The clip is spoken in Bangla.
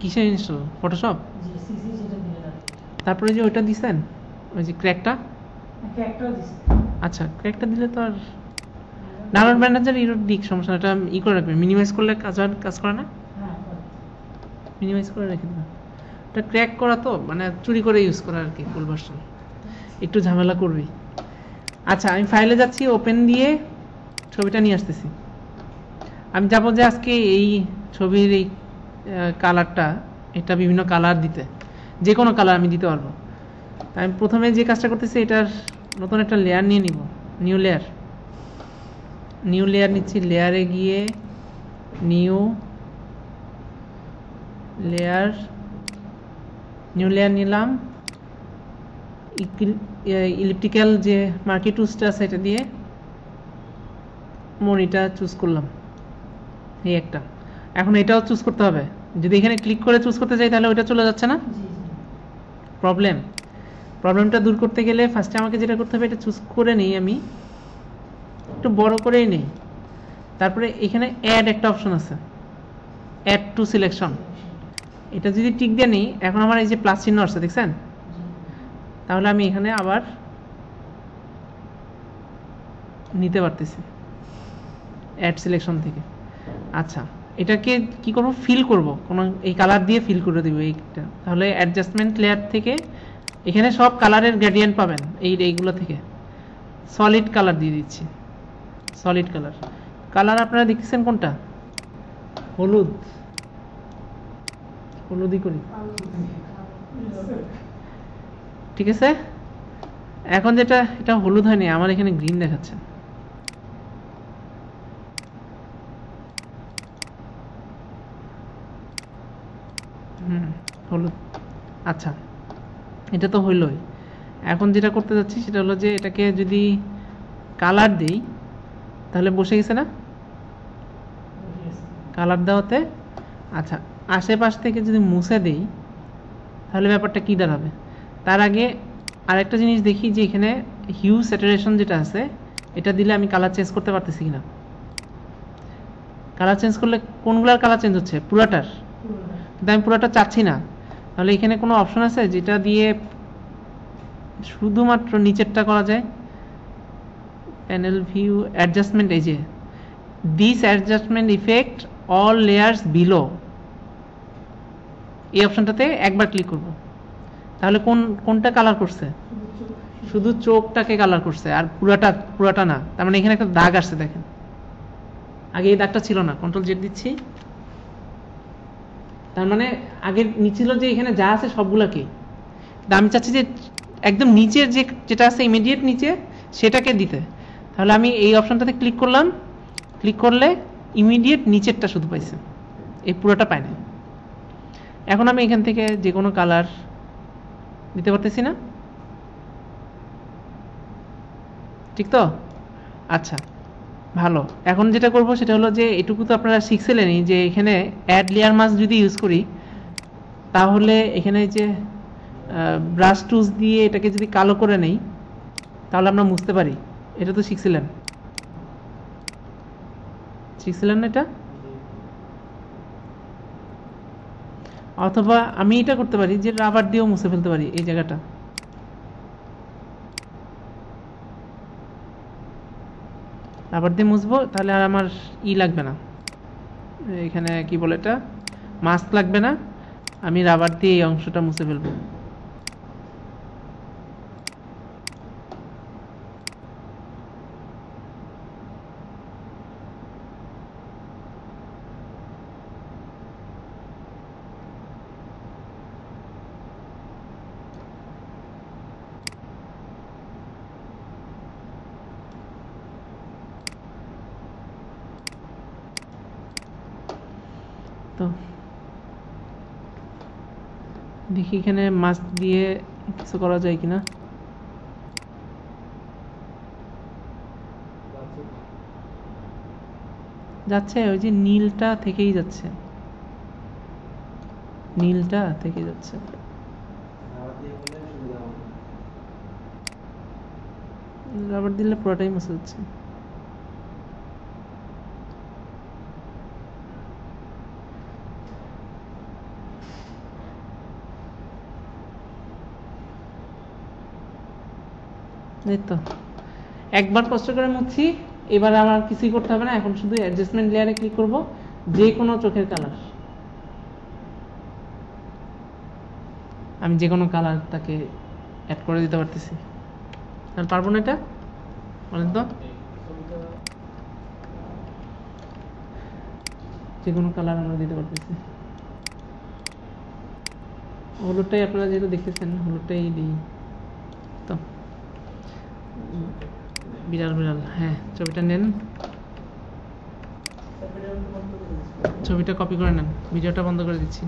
কিসের ইনস্টল? ফটোশপ? তারপরে যে ওইটা দিছেন, ওই যে ক্র্যাকটা? আচ্ছা, ক্র্যাকটা দিলে তো আর ডাউনলোড ম্যানেজার ইরোর দিক, সমস্যা না। এটা ই করে রাখবেন, মিনিমাইজ করলে কাজ করে না? মিনিমাইজ করে রেখে দেবেন। এটা ক্র্যাক করা তো মানে চুরি করে ইউজ করা আর কি, ফুল ভার্সন একটু ঝামেলা করবি। আচ্ছা, আমি ফাইলে যাচ্ছি, ওপেন দিয়ে ছবিটা নিয়ে আসতেছি। আমি যাবো যে আজকে এই ছবির এই কালারটা, এটা বিভিন্ন কালার দিতে, যে কোনো কালার আমি দিতে পারবো। আমি প্রথমে যে কাজটা করতেছি, এটার নতুন একটা লেয়ার নিয়ে নিব। নিউ লেয়ার নিচ্ছি। লেয়ারে গিয়ে নিউ লেয়ার নিলাম। ইলিপ্টিক্যাল যে মার্কি টুলসটা আছে, এটা দিয়ে মনিটা চুজ করলাম, এই একটা। এখন এটাও চুজ করতে হবে। যদি এখানে ক্লিক করে চুজ করতে যাই, তাহলে ওইটা চলে যাচ্ছে না। প্রবলেমটা দূর করতে গেলে ফার্স্টে আমাকে যেটা করতে হবে, এটা চুজ করে নিই, আমি একটু বড় করেই নেই। তারপরে এখানে অ্যাড একটা অপশন আছে, অ্যাড টু সিলেকশন। এটা যদি টিক দিয়ে নিই, এখন আমার এই যে প্লাস চিহ্ন আসছে, দেখছেন? তাহলে আমি এখানে আবার নিতে পারতেছি অ্যাড সিলেকশন থেকে। আচ্ছা, এটাকে কি করব? ফিল করব, কোনো এই কালার দিয়ে ফিল করে দেবো এইটা। তাহলে অ্যাডজাস্টমেন্ট লেয়ার থেকে এখানে সব কালারের গ্রেডিয়েন্ট পাবেন, এইগুলো থেকে সলিড কালার দিয়ে দিচ্ছি। সলিড কালার আপনারা দেখতেছেন কোনটা? হলুদই করি, ঠিক আছে। এখন যেটা, এটা হলুদ হয়নি, আমার এখানে গ্রিন দেখাচ্ছে। হলুদ। আচ্ছা, এটা তো হইলই। এখন যেটা করতে যাচ্ছি সেটা হলো যে এটাকে যদি কালার দেই, তাহলে বসে গেছে না কালার দেওয়াতে? আচ্ছা, আশেপাশ থেকে যদি মুছে দেই, তাহলে ব্যাপারটা কি দাঁড়াবে? তার আগে আরেকটা জিনিস দেখি যে এখানে হিউ স্যাচুরেশন যেটা আছে, এটা দিলে আমি কালার চেঞ্জ করতে পারতেছি কিনা। কালার চেঞ্জ করলে কোনগুলার কালার চেঞ্জ হচ্ছে? পুরাটার। কিন্তু আমি পুরাটা চাচ্ছি না। তাহলে এখানে কোনো অপশন আছে যেটা দিয়ে শুধুমাত্র নিচেরটা করা যায়? প্যানেল ভিউ অ্যাডজাস্টমেন্ট, এই যে this adjustment effect all layers below, এই অপশনটাতে একবার ক্লিক করব। তাহলে কোনটা কালার করছে? শুধু চোখটাকে কালার করছে, আর পুরাটা না। তার মানে এখানে একটা দাগ আসছে, দেখেন। আগে এই দাগটা ছিল না। কন্ট্রোল জেড দিচ্ছি, তার মানে আগে নিচেছিল যে এখানে যা আছে সবগুলোকে। আমি চাচ্ছি যে একদম নিচের যেটা আছে ইমিডিয়েট নিচে, সেটাকে দিতে। তাহলে আমি এই অপশনটাতে ক্লিক করলাম। ক্লিক করলে ইমিডিয়েট নিচেরটা শুধু পাইছে, এই পুরোটা পাই না। এখন আমি এখান থেকে যে কোনো কালার দিতে পারতেছি না, ঠিক তো? আচ্ছা, ভালো। এখন যেটা করব সেটা হলো যে এটুকু তো আপনারা শিখছিলেনই, যে এখানে অ্যাড লেয়ার মাস্ক যদি ইউজ করি, তাহলে এখানে যে ব্রাশ টুলস দিয়ে এটাকে যদি কালো করে নেই, তাহলে আমরা মুছতে পারি। এটা তো শিখছিলেন না এটা? অথবা আমি এটা করতে পারি যে রাবার দিয়েও মুছে ফেলতে পারি এই জায়গাটা। রাবার দিয়ে মুছবো, তাহলে আর আমার লাগবে না, এখানে কি বলে এটা, মাস্ক লাগবে না। আমি রাবার দিয়ে এই অংশটা মুছে ফেলবো। তো দেখি এখানে মাস্ক দিয়ে কিছু করা যায় কিনা। যাচ্ছে, ওই যে নীলটা থেকেই যাচ্ছে, রাবার দিলে পুরোটাই মুছে যাচ্ছে। এই তো একবার কষ্ট করে মুছছি, এবার আমার কিছুই করতে হবে না। এখন শুধু অ্যাডজাস্টমেন্ট লেয়ারে ক্লিক করব, যে কোনো চোখের কালার, আমি যে কোনো কালারটাকে অ্যাড করে দিতে পারতেছি। তাহলে পারবো না এটা বলেন তো? যে কোনো কালার আমরা দিতে পারতেছি। হলুদটাই আপনারা যেহেতু দেখতেছেন, হলুদটাই দিই। তো বিড়াল বিড়াল, হ্যাঁ ছবিটা নেন, ছবিটা কপি করে নেন, ভিডিওটা বন্ধ করে দিচ্ছি।